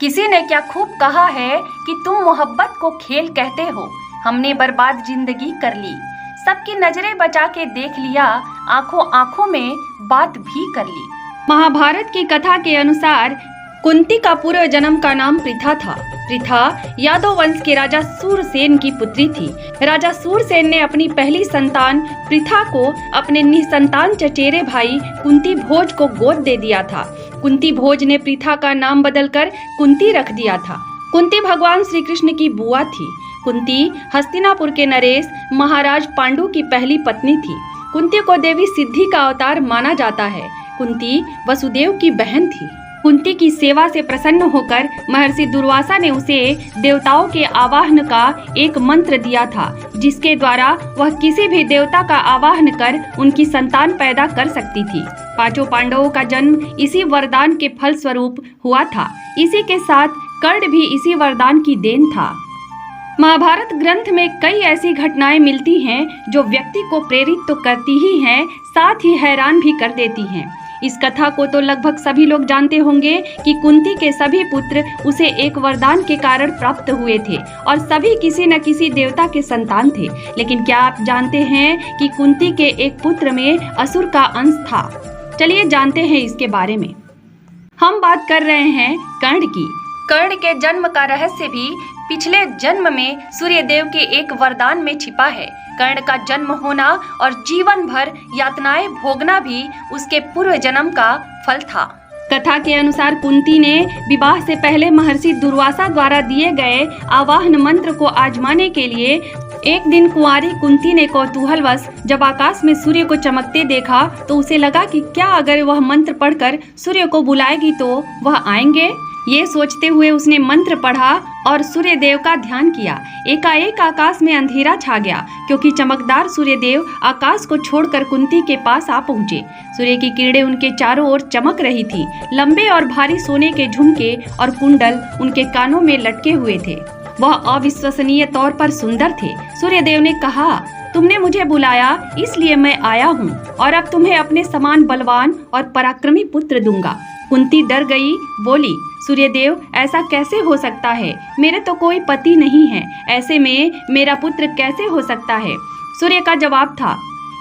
किसी ने क्या खूब कहा है कि तुम मोहब्बत को खेल कहते हो, हमने बर्बाद जिंदगी कर ली। सबकी नजरें बचा के देख लिया, आंखों आंखों में बात भी कर ली। महाभारत की कथा के अनुसार कुंती का पूर्व जन्म का नाम पृथा था। पृथा यादव वंश के राजा सूरसेन की पुत्री थी। राजा सूरसेन ने अपनी पहली संतान पृथा को अपने निसंतान चचेरे भाई कुंती भोज को गोद दे दिया था। कुंती भोज ने पृथा का नाम बदलकर कुंती रख दिया था। कुंती भगवान श्री कृष्ण की बुआ थी। कुंती हस्तिनापुर के नरेश महाराज पांडु की पहली पत्नी थी। कुंती को देवी सिद्धि का अवतार माना जाता है। कुंती वसुदेव की बहन थी। कुंती की सेवा से प्रसन्न होकर महर्षि दुर्वासा ने उसे देवताओं के आवाहन का एक मंत्र दिया था, जिसके द्वारा वह किसी भी देवता का आवाहन कर उनकी संतान पैदा कर सकती थी। पांचों पांडवों का जन्म इसी वरदान के फल स्वरूप हुआ था। इसी के साथ कर्ण भी इसी वरदान की देन था। महाभारत ग्रंथ में कई ऐसी घटनाएं मिलती हैं जो व्यक्ति को प्रेरित तो करती ही हैं, साथ ही हैरान भी कर देती हैं। इस कथा को तो लगभग सभी लोग जानते होंगे कि कुंती के सभी पुत्र उसे एक वरदान के कारण प्राप्त हुए थे और सभी किसी न किसी देवता के संतान थे। लेकिन क्या आप जानते हैं कि कुंती के एक पुत्र में असुर का अंश था? चलिए जानते हैं इसके बारे में। हम बात कर रहे हैं कर्ण की। कर्ण के जन्म का रहस्य भी पिछले जन्म में सूर्य देव के एक वरदान में छिपा है। कर्ण का जन्म होना और जीवन भर यातनाएं भोगना भी उसके पूर्व जन्म का फल था। कथा के अनुसार कुंती ने विवाह से पहले महर्षि दुर्वासा द्वारा दिए गए आवाहन मंत्र को आजमाने के लिए एक दिन कुंवारी कुंती ने कौतूहलवश जब आकाश में सूर्य को चमकते देखा तो उसे लगा कि क्या अगर वह मंत्र पढ़कर सूर्य को बुलाएगी तो वह आएंगे। ये सोचते हुए उसने मंत्र पढ़ा और सूर्य देव का ध्यान किया। एकाएक आकाश में अंधेरा छा गया, क्योंकि चमकदार सूर्य देव आकाश को छोड़कर कुंती के पास आ पहुँचे। सूर्य की किरणें उनके चारों ओर चमक रही थी। लंबे और भारी सोने के झुमके और कुंडल उनके कानों में लटके हुए थे। वह अविश्वसनीय तौर पर सुंदर थे। सूर्य देव ने कहा, तुमने मुझे बुलाया इसलिए मैं आया हूँ और अब तुम्हें अपने समान बलवान और पराक्रमी पुत्र दूंगा। कुंती डर गई, बोली, सूर्यदेव ऐसा कैसे हो सकता है? मेरे तो कोई पति नहीं है, ऐसे में मेरा पुत्र कैसे हो सकता है? सूर्य का जवाब था,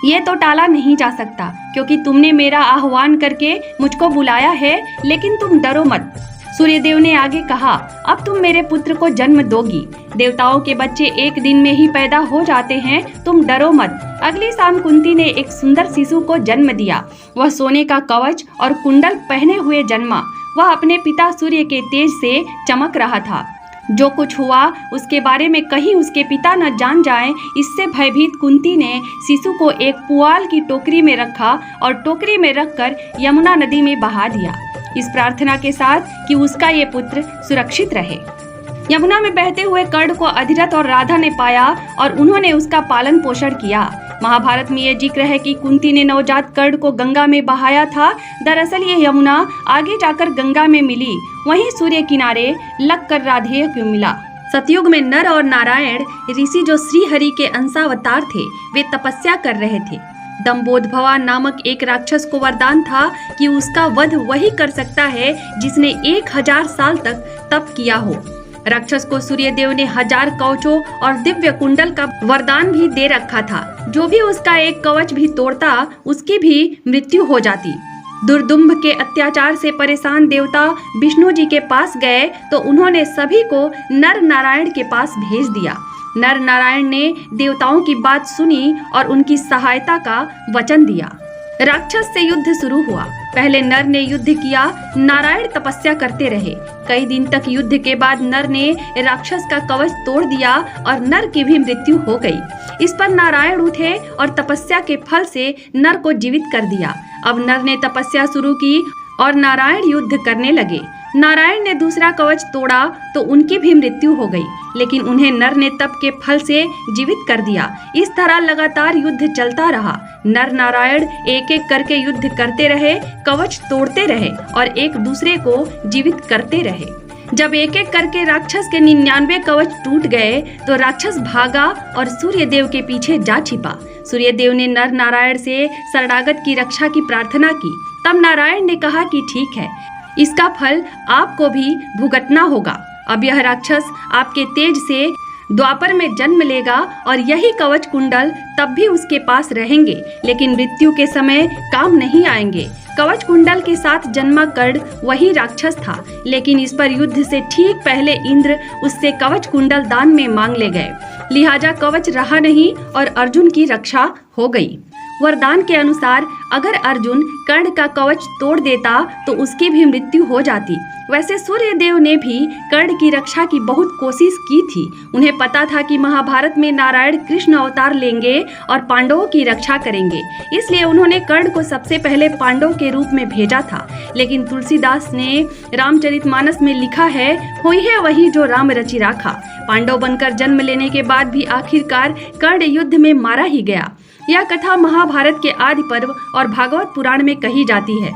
ये तो टाला नहीं जा सकता, क्योंकि तुमने मेरा आह्वान करके मुझको बुलाया है, लेकिन तुम डरो मत। सूर्यदेव ने आगे कहा, अब तुम मेरे पुत्र को जन्म दोगी। देवताओं के बच्चे एक दिन में ही पैदा हो जाते हैं, तुम डरो मत। अगली शाम कुंती ने एक सुंदर शिशु को जन्म दिया। वह सोने का कवच और कुंडल पहने हुए जन्मा। वह अपने पिता सूर्य के तेज से चमक रहा था। जो कुछ हुआ उसके बारे में कहीं उसके पिता न जान जाएं, इससे भयभीत कुंती ने शिशु को एक पुआल की टोकरी में रखा और टोकरी में रखकर यमुना नदी में बहा दिया, इस प्रार्थना के साथ कि उसका ये पुत्र सुरक्षित रहे। यमुना में बहते हुए कर्ण को अधिरथ और राधा ने पाया और उन्होंने उसका पालन पोषण किया। महाभारत में ये जिक्र है कि कुंती ने नवजात कर्ण को गंगा में बहाया था। दरअसल ये यमुना आगे जाकर गंगा में मिली, वहीं सूर्य किनारे लगकर राधेय को मिला। सतयुग में नर और नारायण ऋषि जो श्री हरि के अंशावतार थे, वे तपस्या कर रहे थे। दंभोदभवा नामक एक राक्षस को वरदान था कि उसका वध वही कर सकता है जिसने 1000 साल तक तप किया हो। राक्षस को सूर्यदेव ने 1000 कवचों और दिव्य कुंडल का वरदान भी दे रखा था। जो भी उसका एक कवच भी तोड़ता, उसकी भी मृत्यु हो जाती। दुर्दुम्भ के अत्याचार से परेशान देवता विष्णु जी के पास गए तो उन्होंने सभी को नर नारायण के पास भेज दिया। नर नारायण ने देवताओं की बात सुनी और उनकी सहायता का वचन दिया। राक्षस से युद्ध शुरू हुआ। पहले नर ने युद्ध किया, नारायण तपस्या करते रहे। कई दिन तक युद्ध के बाद नर ने राक्षस का कवच तोड़ दिया और नर की भी मृत्यु हो गई। इस पर नारायण उठे और तपस्या के फल से नर को जीवित कर दिया। अब नर ने तपस्या शुरू की और नारायण युद्ध करने लगे। नारायण ने दूसरा कवच तोड़ा तो उनकी भी मृत्यु हो गई, लेकिन उन्हें नर ने तप के फल से जीवित कर दिया। इस तरह लगातार युद्ध चलता रहा। नर नारायण एक एक करके युद्ध करते रहे, कवच तोड़ते रहे और एक दूसरे को जीवित करते रहे। जब एक एक करके राक्षस के 99 कवच टूट गए तो राक्षस भागा और सूर्यदेव के पीछे जा छिपा। सूर्यदेव ने नर नारायण से शरणागत की रक्षा की प्रार्थना की। तब नारायण ने कहा कि ठीक है, इसका फल आपको भी भुगतना होगा। अब यह राक्षस आपके तेज से द्वापर में जन्म लेगा और यही कवच कुंडल तब भी उसके पास रहेंगे, लेकिन मृत्यु के समय काम नहीं आएंगे। कवच कुंडल के साथ जन्मा कर्ण वही राक्षस था, लेकिन इस पर युद्ध से ठीक पहले इंद्र उससे कवच कुंडल दान में मांग ले गए। लिहाजा कवच रहा नहीं और अर्जुन की रक्षा हो गई। वरदान के अनुसार अगर अर्जुन कर्ण का कवच तोड़ देता तो उसकी भी मृत्यु हो जाती। वैसे सूर्य देव ने भी कर्ण की रक्षा की बहुत कोशिश की थी। उन्हें पता था कि महाभारत में नारायण कृष्ण अवतार लेंगे और पांडवों की रक्षा करेंगे, इसलिए उन्होंने कर्ण को सबसे पहले पांडव के रूप में भेजा था। लेकिन तुलसीदास ने रामचरितमानस में लिखा है, हुई है वही जो राम रचि राखा। पांडव बनकर जन्म लेने के बाद भी आखिरकार कर्ण युद्ध में मारा ही गया। यह कथा महाभारत के आदि पर्व और भागवत पुराण में कही जाती है,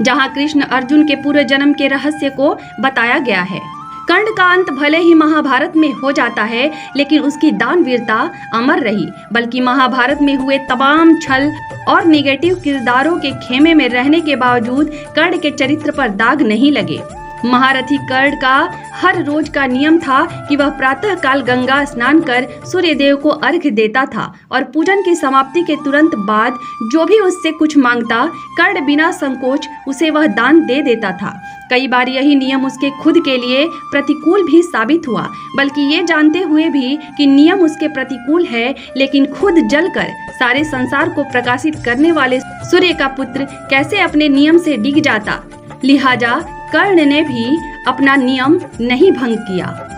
जहां कृष्ण अर्जुन के पूरे जन्म के रहस्य को बताया गया है। कर्ण का अंत भले ही महाभारत में हो जाता है, लेकिन उसकी दानवीरता अमर रही। बल्कि महाभारत में हुए तमाम छल और नेगेटिव किरदारों के खेमे में रहने के बावजूद कर्ण के चरित्र पर दाग नहीं लगे। महारथी कर्ण का हर रोज का नियम था कि वह प्रातः काल गंगा स्नान कर सूर्य देव को अर्घ्य देता था और पूजन की समाप्ति के तुरंत बाद जो भी उससे कुछ मांगता, कर्ण बिना संकोच उसे वह दान दे देता था। कई बार यही नियम उसके खुद के लिए प्रतिकूल भी साबित हुआ, बल्कि ये जानते हुए भी कि नियम उसके प्रतिकूल है, लेकिन खुद जलकर सारे संसार को प्रकाशित करने वाले सूर्य का पुत्र कैसे अपने नियम से डिग जाता। लिहाजा कर्ण ने भी अपना नियम नहीं भंग किया।